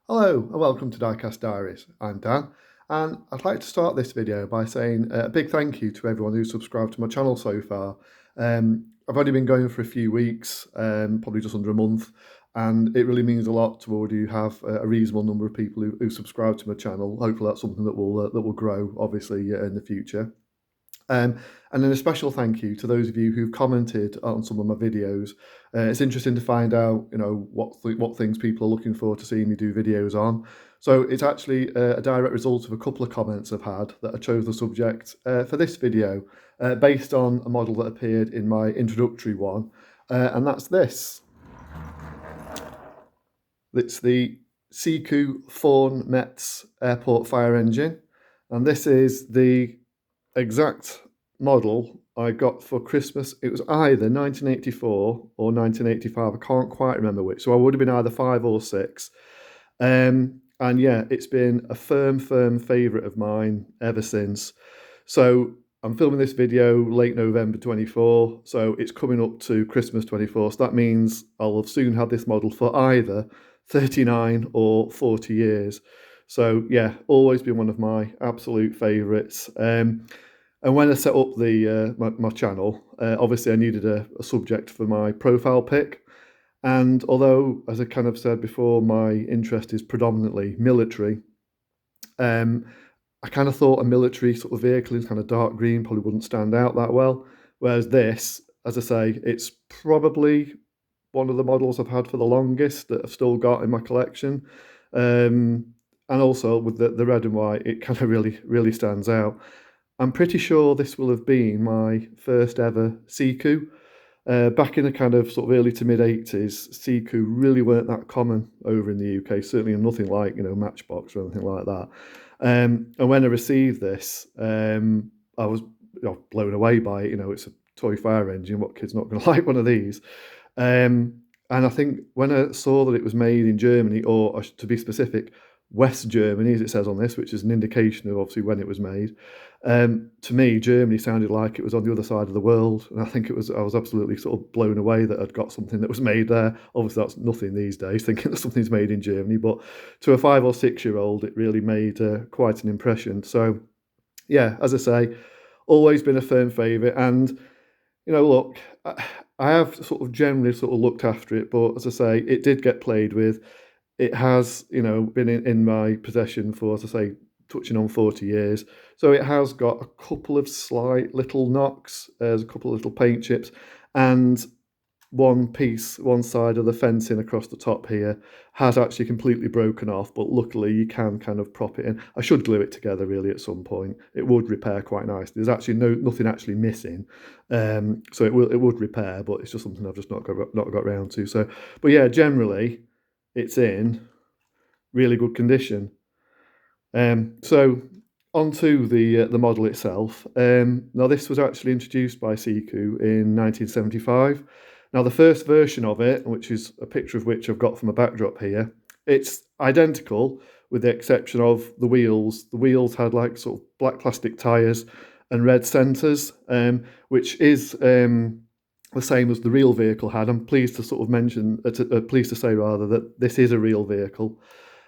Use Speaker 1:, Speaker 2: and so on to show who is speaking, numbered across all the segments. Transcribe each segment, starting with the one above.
Speaker 1: Hello and welcome to Diecast Diaries. I'm Dan, and I'd like to start this video by saying a big thank you to everyone who's subscribed to my channel so far. I've only been going for a few weeks, probably just under a month, and it really means a lot to already have a reasonable number of people who subscribe to my channel. Hopefully that's something that will grow, obviously, in the future. And then a special thank you to those of you who've commented on some of my videos. It's interesting to find out, what things people are looking for to see me do videos on. So it's actually a direct result of a couple of comments I've had that I chose the subject for this video, based on a model that appeared in my introductory one, and that's this. It's the Siku Faun Metz airport fire engine, and this is the exact model I got for Christmas. It was either 1984 or 1985. I can't quite remember which. So I would have been either 5 or 6. And yeah, it's been a firm favourite of mine ever since. So I'm filming this video late November 24, so it's coming up to Christmas 24. So that means I'll have soon had this model for either 39 or 40 years. So yeah, always been one of my absolute favourites. And when I set up the my channel, obviously I needed a subject for my profile pic. And although, as I kind of said before, my interest is predominantly military, I kind of thought a military sort of vehicle in kind of dark green probably wouldn't stand out that well. Whereas this, as I say, it's probably one of the models I've had for the longest that I've still got in my collection. And also with the red and white, it kind of really stands out. I'm pretty sure this will have been my first ever Siku. Back in the kind of sort of early to mid 80s, Siku really weren't that common over in the UK, certainly nothing like, Matchbox or anything like that. And when I received this, I was blown away by it. It's a toy fire engine. What kid's not going to like one of these? And I think when I saw that it was made in Germany, or to be specific, West Germany, as it says on this, which is an indication of obviously when it was made. To me, Germany sounded like it was on the other side of the world, and I think I was absolutely sort of blown away that I'd got something that was made there. Obviously, that's nothing these days, thinking that something's made in Germany, but to a 5 or 6-year-old, it really made quite an impression. So, yeah, as I say, always been a firm favourite, and look, I have sort of generally sort of looked after it, but as I say, it did get played with. It has, been in my possession for, as I say, touching on 40 years. So it has got a couple of slight little knocks, there's a couple of little paint chips, and one side of the fencing across the top here has actually completely broken off, but luckily you can kind of prop it in. I should glue it together really at some point. It would repair quite nicely. There's actually nothing actually missing, so it would repair, but it's just something I've just not got around to. So, but yeah, generally it's in really good condition. So onto the model itself. Now this was actually introduced by Siku in 1975. Now the first version of it, which is a picture of which I've got from a backdrop here, it's identical with the exception of the wheels. The wheels had like sort of black plastic tyres and red centres, which is the same as the real vehicle had. I'm pleased to sort of mention, pleased to say rather, that this is a real vehicle.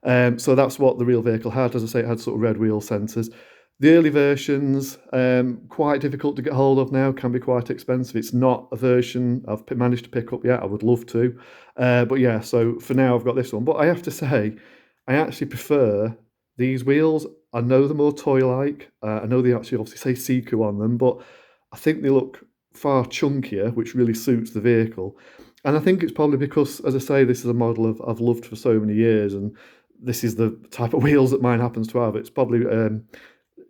Speaker 1: So that's what the real vehicle had. As I say, it had sort of red wheel sensors. The early versions, quite difficult to get hold of now, can be quite expensive. It's not a version I've managed to pick up yet. I would love to. But yeah, so for now I've got this one. But I have to say, I actually prefer these wheels. I know they're more toy-like. I know they actually obviously say Siku on them, but I think they look far chunkier, which really suits the vehicle. And I think it's probably because, as I say, this is a model I've loved for so many years, and this is the type of wheels that mine happens to have. It's probably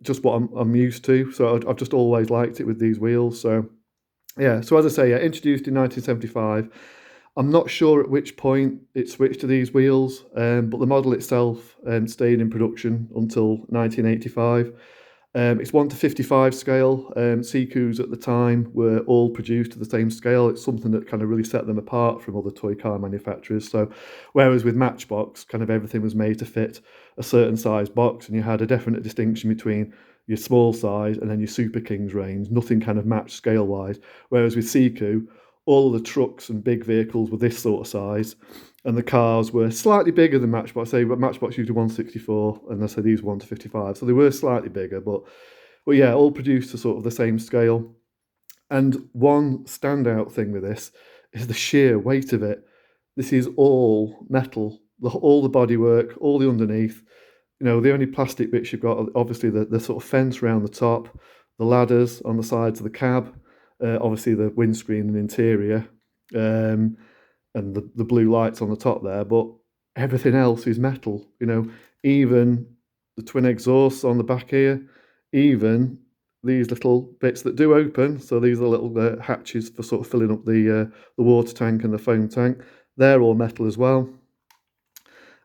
Speaker 1: just what I'm used to. So I've just always liked it with these wheels. So yeah, so as I say, introduced in 1975. I'm not sure at which point it switched to these wheels, but the model itself stayed in production until 1985. It's 1 to 55 scale. Sikus at the time were all produced to the same scale. It's something that kind of really set them apart from other toy car manufacturers. So whereas with Matchbox, kind of everything was made to fit a certain size box, and you had a definite distinction between your small size and then your Super Kings range. Nothing kind of matched scale-wise. Whereas with Siku, all of the trucks and big vehicles were this sort of size, and the cars were slightly bigger than Matchbox. Say, but Matchbox usually 164, and I say these 1 to 55, so they were slightly bigger, but yeah, all produced to sort of the same scale. And one standout thing with this is the sheer weight of it. This is all metal, all the bodywork, all the underneath. You know, the only plastic bits you've got are obviously the sort of fence around the top, the ladders on the sides of the cab, obviously the windscreen and interior, um, and the blue lights on the top there. But everything else is metal. You know, even the twin exhausts on the back here, even these little bits that do open. So these are little hatches for sort of filling up the water tank and the foam tank. They're all metal as well.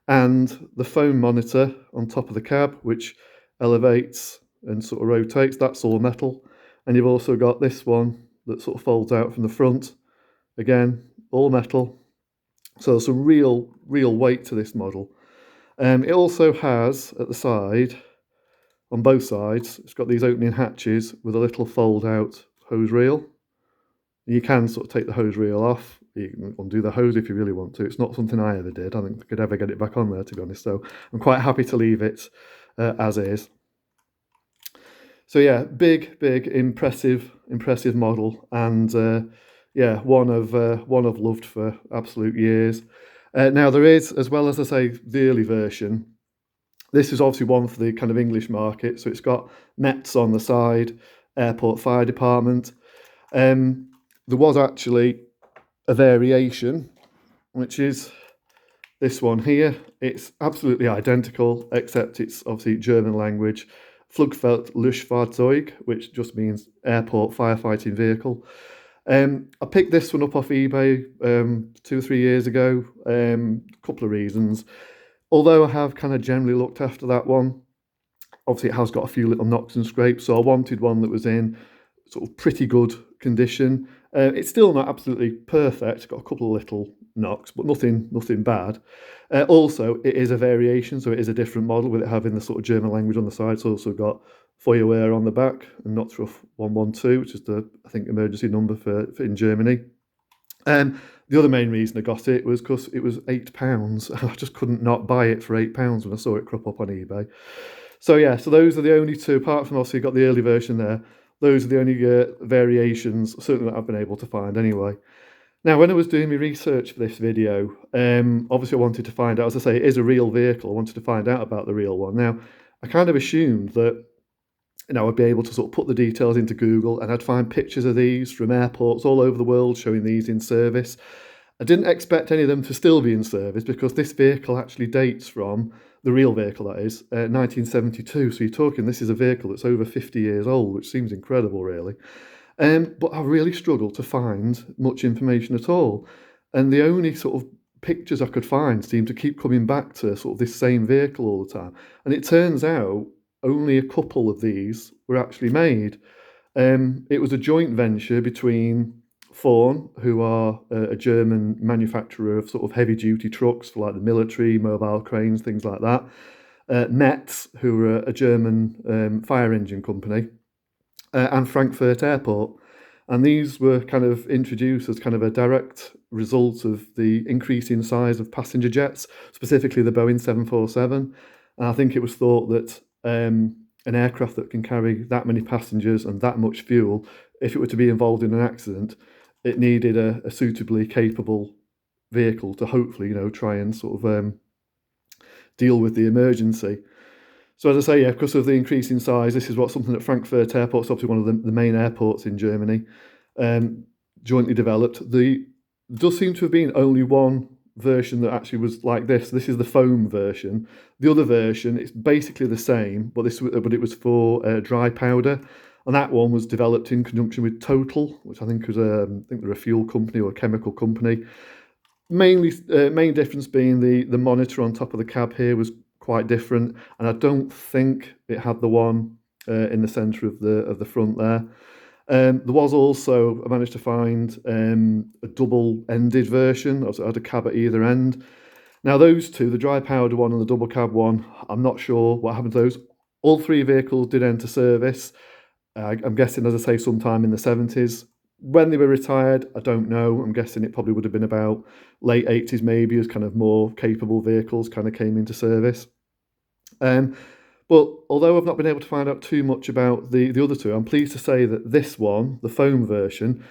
Speaker 1: And the foam monitor on top of the cab, which elevates and sort of rotates, that's all metal. And you've also got this one that sort of folds out from the front. Again, all metal. So there's some real weight to this model. It also has at the side, on both sides, it's got these opening hatches with a little fold out hose reel. You can sort of take the hose reel off. You can undo the hose if you really want to. It's not something I ever did. I don't think I could ever get it back on there, to be honest. So I'm quite happy to leave it as is. So yeah, big, impressive model, and yeah, one I've loved for absolute years. Now there is, as well as I say, the early version. This is obviously one for the kind of English market. So it's got Metz on the side, Airport Fire Department. There was actually a variation, which is this one here. It's absolutely identical, except it's obviously German language. Flugfeld Löschfahrzeug, which just means airport firefighting vehicle. I picked this one up off eBay 2 or 3 years ago. A couple of reasons. Although I have kind of generally looked after that one, obviously it has got a few little knocks and scrapes, so I wanted one that was in sort of pretty good condition. It's still not absolutely perfect, got a couple of little knocks, but nothing bad. Also, it is a variation, so it is a different model with it having the sort of German language on the side. It's also got Feuerwehr on the back and Notruf 112, which is the, I think, emergency number for in Germany. The other main reason I got it was because it was £8. I just couldn't not buy it for £8 when I saw it crop up on eBay. So yeah, so those are the only two, apart from obviously you got the early version there, those are the only variations, certainly that I've been able to find anyway. Now, when I was doing my research for this video, obviously I wanted to find out, as I say, it is a real vehicle. I wanted to find out about the real one. Now, I kind of assumed that, you know, I'd be able to sort of put the details into Google and I'd find pictures of these from airports all over the world showing these in service. I didn't expect any of them to still be in service because this vehicle actually dates from, the real vehicle that is, 1972. So you're talking, this is a vehicle that's over 50 years old, which seems incredible, really. But I really struggled to find much information at all. And the only sort of pictures I could find seemed to keep coming back to sort of this same vehicle all the time. And it turns out only a couple of these were actually made. It was a joint venture between Faun, who are a German manufacturer of sort of heavy-duty trucks for like the military, mobile cranes, things like that. Metz, who are a German fire engine company, and Frankfurt Airport. And these were kind of introduced as kind of a direct result of the increasing size of passenger jets, specifically the Boeing 747. And I think it was thought that an aircraft that can carry that many passengers and that much fuel, if it were to be involved in an accident, it needed a suitably capable vehicle to hopefully, you know, try and sort of deal with the emergency. So as I say, yeah, because of the increasing size, this is something that Frankfurt Airport, obviously one of the main airports in Germany, jointly developed. There does seem to have been only one version that actually was like this. This is the foam version. The other version, it's basically the same, but it was for dry powder, and that one was developed in conjunction with Total, which I think was I think they're a fuel company or a chemical company. Main difference being the monitor on top of the cab here was quite different, and I don't think it had the one in the centre of the front there. There was also, I managed to find a double-ended version. Also had a cab at either end. Now those two, the dry powder one and the double cab one, I'm not sure what happened to those. All three vehicles did enter service. I'm guessing, as I say, sometime in the 70s. When they were retired, I don't know. I'm guessing it probably would have been about late 80s maybe, as kind of more capable vehicles kind of came into service. Um, but although I've not been able to find out too much about the other two, I'm pleased to say that this one, the foam version,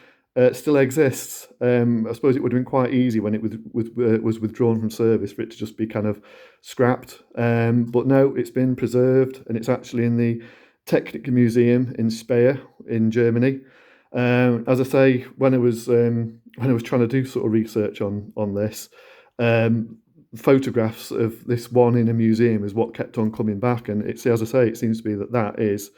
Speaker 1: still exists. I suppose it would have been quite easy when it was withdrawn from service for it to just be kind of scrapped. But no, it's been preserved, and it's actually in the Technical Museum in Speyer in Germany. As I say, when I was trying to do sort of research on this, um, photographs of this one in a museum is what kept on coming back, and it's, as I say, it seems to be that is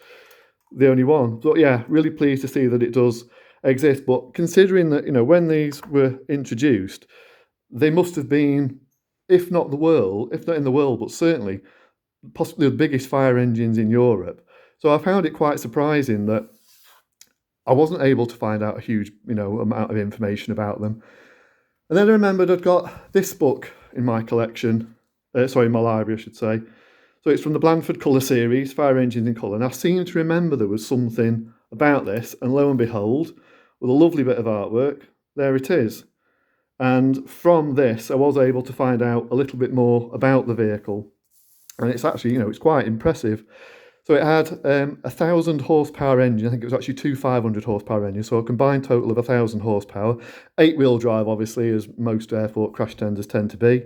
Speaker 1: the only one. But yeah, really pleased to see that it does exist. But considering that, when these were introduced, they must have been, if not in the world, but certainly possibly the biggest fire engines in Europe. So I found it quite surprising that I wasn't able to find out a huge, amount of information about them. And then I remembered I'd got this book in my collection, in my library, I should say. So it's from the Blandford Colour series, Fire Engines in Colour. And I seem to remember there was something about this, and lo and behold, with a lovely bit of artwork, there it is. And from this, I was able to find out a little bit more about the vehicle. And it's actually, it's quite impressive. So it had a 1,000 horsepower engine. I think it was actually two 500 horsepower engines. So a combined total of 1,000 horsepower. 8-wheel drive, obviously, as most airport crash tenders tend to be.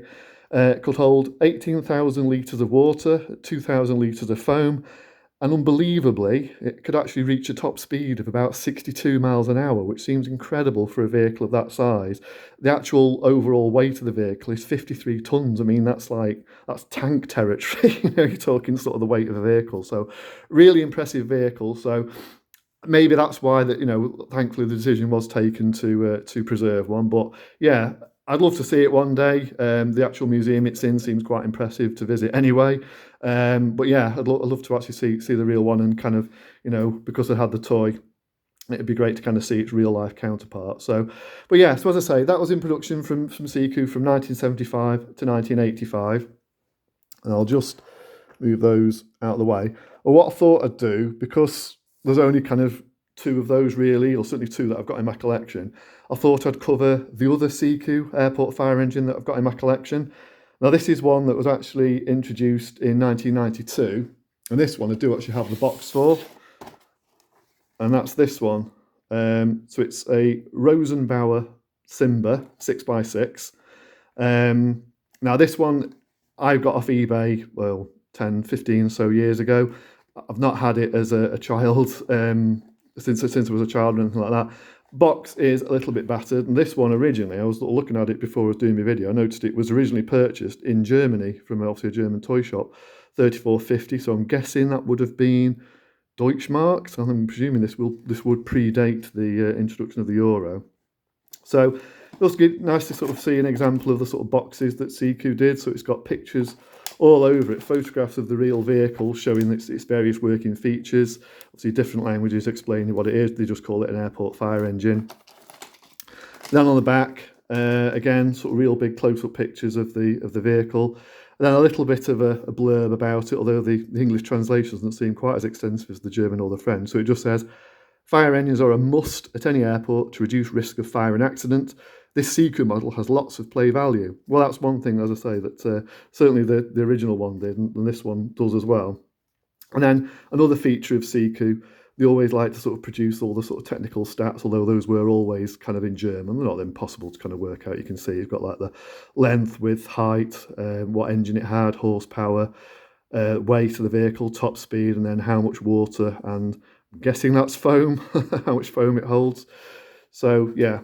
Speaker 1: Could hold 18,000 litres of water, 2,000 litres of foam, and unbelievably, it could actually reach a top speed of about 62 miles an hour, which seems incredible for a vehicle of that size. The actual overall weight of the vehicle is 53 tons. I mean, that's tank territory. You're talking sort of the weight of a vehicle. So, really impressive vehicle. So, maybe that's why thankfully the decision was taken to preserve one. But yeah, I'd love to see it one day. The actual museum it's in seems quite impressive to visit anyway. But yeah, I'd love to actually see the real one, and kind of, because I had the toy, it'd be great to kind of see its real life counterpart. So, but yeah, so as I say, that was in production from Siku from 1975 to 1985. And I'll just move those out of the way. Well, what I thought I'd do, because there's only kind of two of those really, or certainly two that I've got in my collection, I thought I'd cover the other Siku airport fire engine that I've got in my collection. Now, this is one that was actually introduced in 1992, and this one I do actually have the box for, and that's this one. So it's a Rosenbauer Simba 6x6. Now, this one I got off eBay, 10, 15 or so years ago. I've not had it as a child, since I was a child or anything like that. Box is a little bit battered, and this one originally, I was looking at it before I was doing my video, I noticed it was originally purchased in Germany from obviously a German toy shop, 34.50, so I'm guessing that would have been Deutschmark, so I'm presuming this would predate the introduction of the euro. So it's also nice to sort of see an example of the sort of boxes that Siku did. So it's got pictures all over it, photographs of the real vehicle showing its various working features. Obviously, different languages explaining what it is. They just call it an airport fire engine. Then on the back, again, sort of real big close-up pictures of the vehicle. And then a little bit of a blurb about it, although the English translation doesn't seem quite as extensive as the German or the French. So it just says, fire engines are a must at any airport to reduce risk of fire and accident. This Siku model has lots of play value. Well, that's one thing, as I say, that certainly the original one did, and this one does as well. And then another feature of Siku, they always like to sort of produce all the sort of technical stats, although those were always kind of in German. They're not impossible to kind of work out. You can see you've got like the length, width, height, what engine it had, horsepower, weight of the vehicle, top speed, and then how much water, and I'm guessing that's foam, how much foam it holds. So yeah,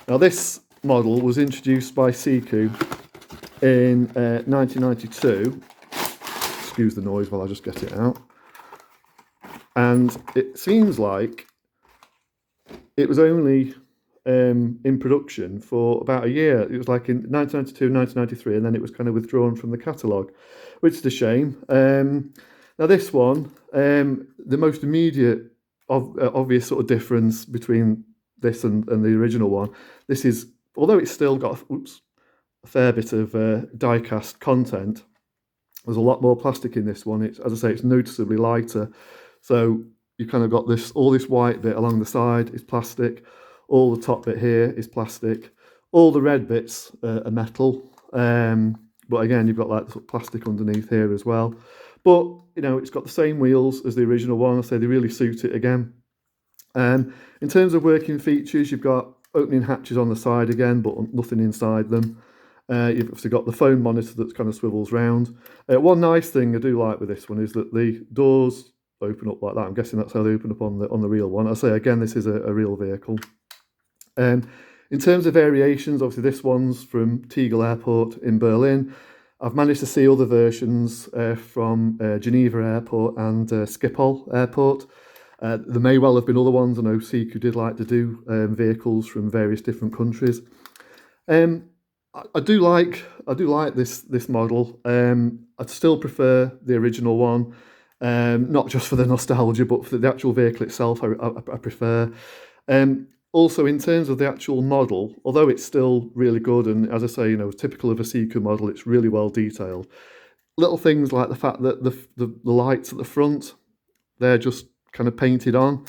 Speaker 1: now this model was introduced by Siku in 1992. Excuse the noise while I just get it out. And it seems like it was only in production for about a year. It was like in 1992, 1993, and then it was kind of withdrawn from the catalogue, which is a shame. Now this one, the most immediate, obvious sort of difference between this and the original one, this is, although it's still got a fair bit of die-cast content, there's a lot more plastic in this one. It's, as I say, it's noticeably lighter. So you kind of got all this white bit along the side is plastic. All the top bit here is plastic. All the red bits are metal. But again, you've got like sort of plastic underneath here as well. But, you know, it's got the same wheels as the original one. I say they really suit it again. In terms of working features, you've got opening hatches on the side again, but nothing inside them. You've obviously got the phone monitor that kind of swivels round. One nice thing I do like with this one is that the doors open up like that. I'm guessing that's how they open up on the real one. I say again, this is a real vehicle. In terms of variations, obviously this one's from Tegel Airport in Berlin. I've managed to see other versions from Geneva Airport and Schiphol Airport. There may well have been other ones. I know Siku did like to do vehicles from various different countries. I do like this model. I'd still prefer the original one, not just for the nostalgia, but for the actual vehicle itself. I prefer. Also, in terms of the actual model, although it's still really good, and as I say, you know, typical of a Siku model, it's really well detailed. Little things like the fact that the lights at the front, they're just kind of painted on,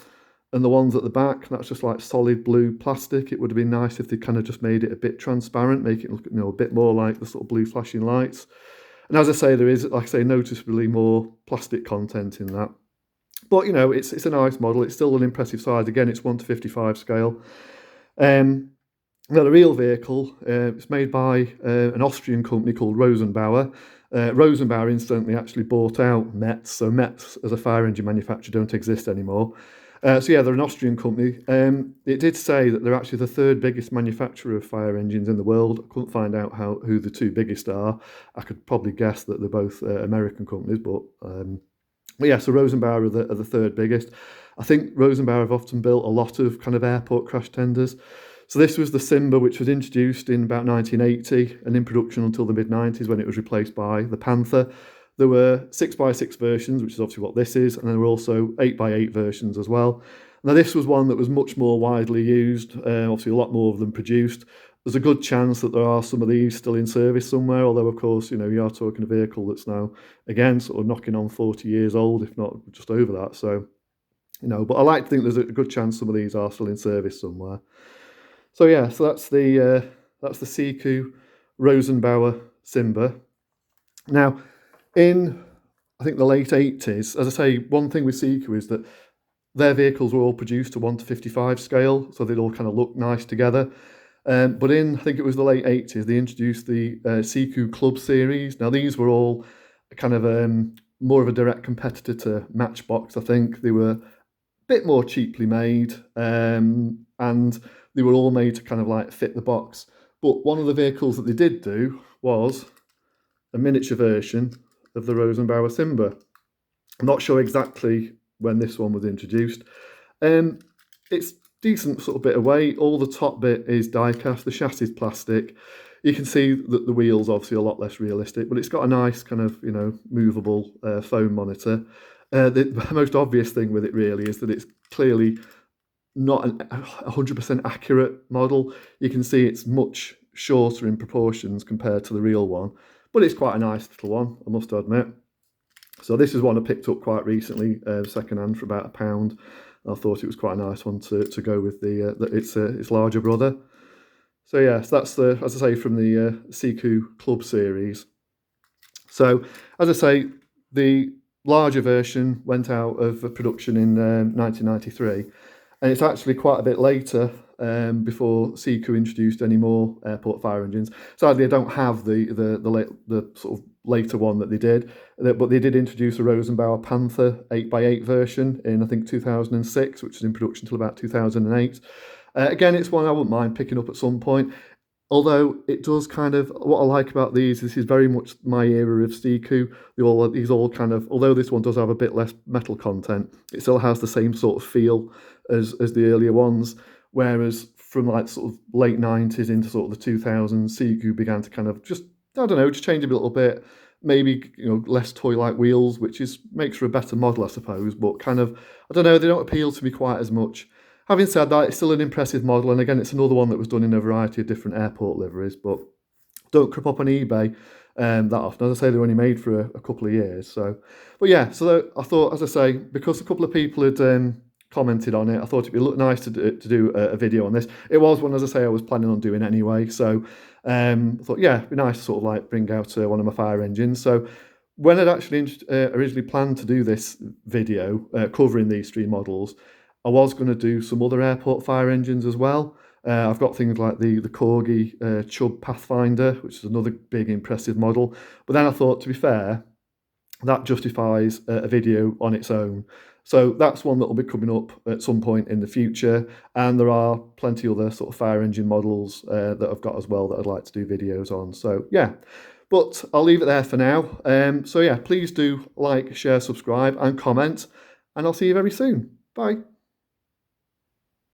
Speaker 1: and the ones at the back, that's just like solid blue plastic. It would have been nice if they kind of just made it a bit transparent, make it look, you know, a bit more like the sort of blue flashing lights. And as I say, there is, like I say, noticeably more plastic content in that. But, you know, it's a nice model. It's still an impressive size. Again, it's 1:55 scale. Now, the real vehicle, it's made by an Austrian company called Rosenbauer. Rosenbauer incidentally actually bought out Metz. So Metz, as a fire engine manufacturer, don't exist anymore. So yeah, they're an Austrian company. It did say that they're actually the third biggest manufacturer of fire engines in the world. I couldn't find out who the two biggest are. I could probably guess that they're both American companies, but yeah, so Rosenbauer are the third biggest. I think Rosenbauer have often built a lot of kind of airport crash tenders. So this was the Simba, which was introduced in about 1980 and in production until the mid-90s when it was replaced by the Panther. There were 6x6 versions, which is obviously what this is, and there were also 8x8 versions as well. Now this was one that was much more widely used, obviously a lot more of them produced. There's a good chance that there are some of these still in service somewhere, although of course, you know, you are talking a vehicle that's now, again, sort of knocking on 40 years old, if not just over that. So, you know, but I like to think there's a good chance some of these are still in service somewhere. So yeah, so that's the Siku Rosenbauer Simba. Now, in I think the late 80s, as I say, one thing with Siku is that their vehicles were all produced to 1:55 scale, so they'd all kind of look nice together. But in, I think it was the late 80s, they introduced the Siku Club series. Now, these were all kind of more of a direct competitor to Matchbox, I think. They were a bit more cheaply made, and they were all made to kind of like fit the box. But one of the vehicles that they did do was a miniature version of the Rosenbauer Simba. I'm not sure exactly when this one was introduced. It's decent sort of bit of weight. All the top bit is die-cast, the chassis is plastic. You can see that the wheel's obviously a lot less realistic, but it's got a nice kind of, you know, movable phone monitor. The most obvious thing with it really is that it's clearly not a 100% accurate model. You can see it's much shorter in proportions compared to the real one, but it's quite a nice little one, I must admit. So this is one I picked up quite recently, second-hand for about £1. I thought it was quite a nice one to go with its larger brother. So yeah, so that's as I say, from the Siku Club series. So as I say, the larger version went out of production in 1993, and it's actually quite a bit later before Siku introduced any more airport fire engines. Sadly, I don't have the sort of later one that they did, but they did introduce a Rosenbauer Panther 8x8 version in, I think, 2006, which was in production until about 2008. Again, it's one I wouldn't mind picking up at some point. Although it does kind of, what I like about these, this is very much my era of Siku. These all kind of, although this one does have a bit less metal content, it still has the same sort of feel as the earlier ones. Whereas from like sort of late 90s into sort of the 2000s, Siku began to kind of just, I don't know, just change a little bit. Maybe, you know, less toy-like wheels, which makes for a better model, I suppose. But kind of, I don't know, they don't appeal to me quite as much. Having said that, it's still an impressive model, and again, it's another one that was done in a variety of different airport liveries, but don't crop up on eBay that often. As I say, they're only made for a couple of years. So, but yeah, so I thought, as I say, because a couple of people had commented on it. I thought it'd be nice to do a video on this. It was one, as I say, I was planning on doing anyway. So I thought, yeah, it'd be nice to sort of like bring out one of my fire engines. So when I'd actually originally planned to do this video covering these 3 models, I was going to do some other airport fire engines as well. I've got things like the Corgi Chubb Pathfinder, which is another big impressive model. But then I thought, to be fair, that justifies a video on its own. So that's one that will be coming up at some point in the future. And there are plenty other sort of fire engine models that I've got as well that I'd like to do videos on. So yeah, but I'll leave it there for now. So yeah, please do like, share, subscribe and comment, and I'll see you very soon. Bye.